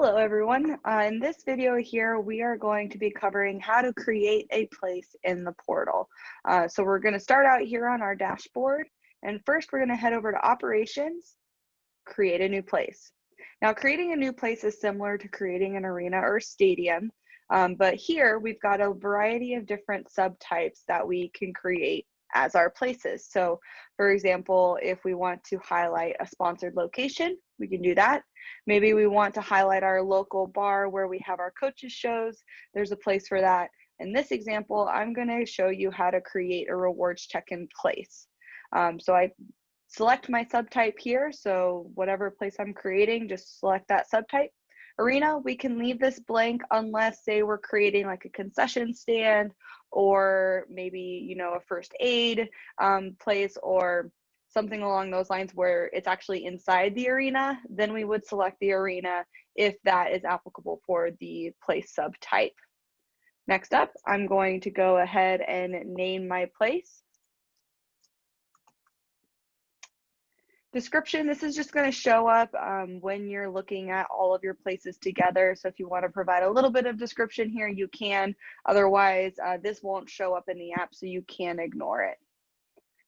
Hello everyone. In this video here, we are going to be covering how to create a place in the portal. So we're going to start out here on our dashboard, and first we're going to head over to Operations, Create a New Place. Now, creating a new place is similar to creating an arena or stadium, but here we've got a variety of different subtypes that we can create as our places. So for example, if we want to highlight a sponsored location, we can do that. Maybe we want to highlight our local bar where we have our coaches shows. There's a place for that. In this example, I'm going to show you how to create a rewards check-in place. So I select my subtype here. So whatever place I'm creating, just select that subtype. Arena, we can leave this blank unless, say, we're creating like a concession stand or maybe, you know, a first aid place or something along those lines where it's actually inside the arena. Then we would select the arena if that is applicable for the place subtype. Next up, I'm going to go ahead and name my place. Description, this is just going to show up when you're looking at all of your places together. So if you want to provide a little bit of description here, you can. Otherwise, this won't show up in the app, so you can ignore it.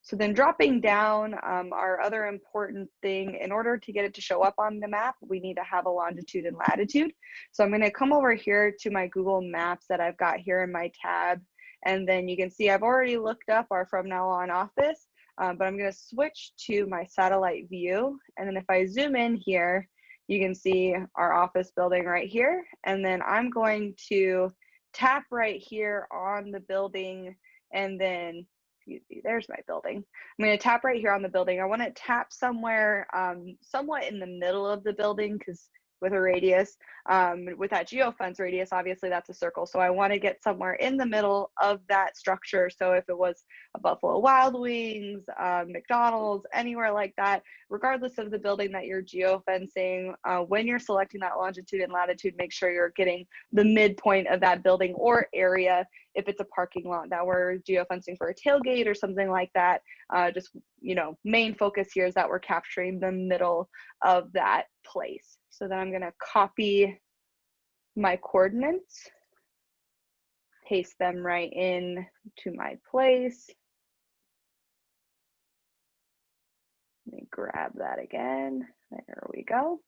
So then dropping down, our other important thing, in order to get it to show up on the map, we need to have a longitude and latitude. So I'm going to come over here to my Google Maps that I've got here in my tab. And then you can see I've already looked up our From Now On office. But I'm going to switch to my satellite view. And then if I zoom in here, you can see our office building right here. And then I'm going to tap right here on the building. And then, excuse me, there's my building. I'm going to tap right here on the building. I want to tap somewhere somewhat in the middle of the building because with a radius, with that geofence radius, obviously that's a circle. So I want to get somewhere in the middle of that structure. So if it was a Buffalo Wild Wings, McDonald's, anywhere like that, regardless of the building that you're geofencing, when you're selecting that longitude and latitude, make sure you're getting the midpoint of that building or area. If it's a parking lot that we're geofencing for a tailgate or something like that, just, you know, main focus here is that we're capturing the middle of that place. So then I'm going to copy my coordinates, paste them right in to my place. Let me grab that again. There we go.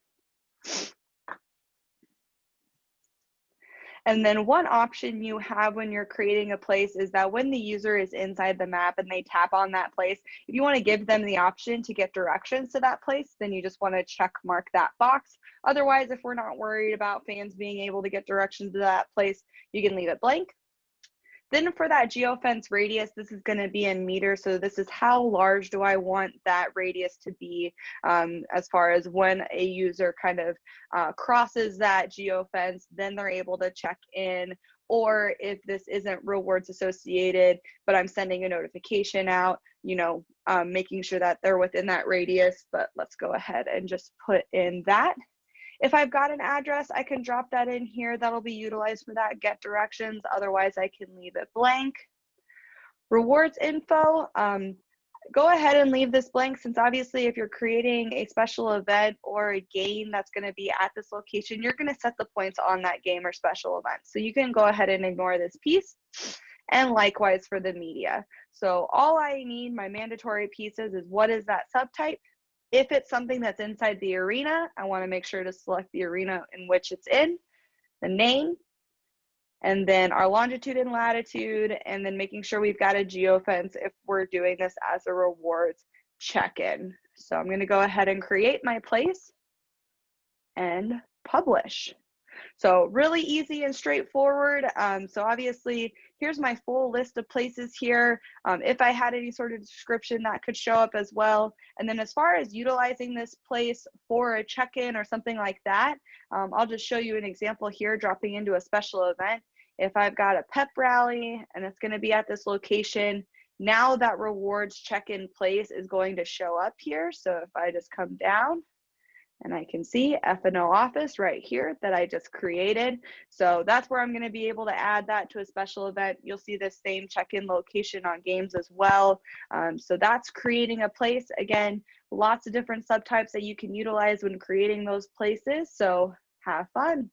And then one option you have when you're creating a place is that when the user is inside the map and they tap on that place, if you want to give them the option to get directions to that place, then you just want to check mark that box. Otherwise, if we're not worried about fans being able to get directions to that place, you can leave it blank. Then for that geofence radius, this is going to be in meters. So this is how large do I want that radius to be as far as when a user kind of crosses that geofence, then they're able to check in. Or if this isn't rewards associated, but I'm sending a notification out, you know, making sure that they're within that radius. But let's go ahead and just put in that. If I've got an address, I can drop that in here. That'll be utilized for that get directions. Otherwise, I can leave it blank. Rewards info, go ahead and leave this blank since obviously if you're creating a special event or a game that's going to be at this location, you're going to set the points on that game or special event. So you can go ahead and ignore this piece. And likewise for the media. So all I need, my mandatory pieces, is what is that subtype? If it's something that's inside the arena, I want to make sure to select the arena in which it's in, the name, and then our longitude and latitude, and then making sure we've got a geofence if we're doing this as a rewards check-in. So I'm going to go ahead and create my place and publish. So really easy and straightforward. So obviously, here's my full list of places here. If I had any sort of description, that could show up as well. And then as far as utilizing this place for a check-in or something like that, I'll just show you an example here, dropping into a special event. If I've got a pep rally and it's going to be at this location, now that rewards check-in place is going to show up here. So if I just come down, and I can see F&O office right here that I just created. So that's where I'm going to be able to add that to a special event. You'll see the same check-in location on games as well. So that's creating a place. Again, lots of different subtypes that you can utilize when creating those places. So Have fun.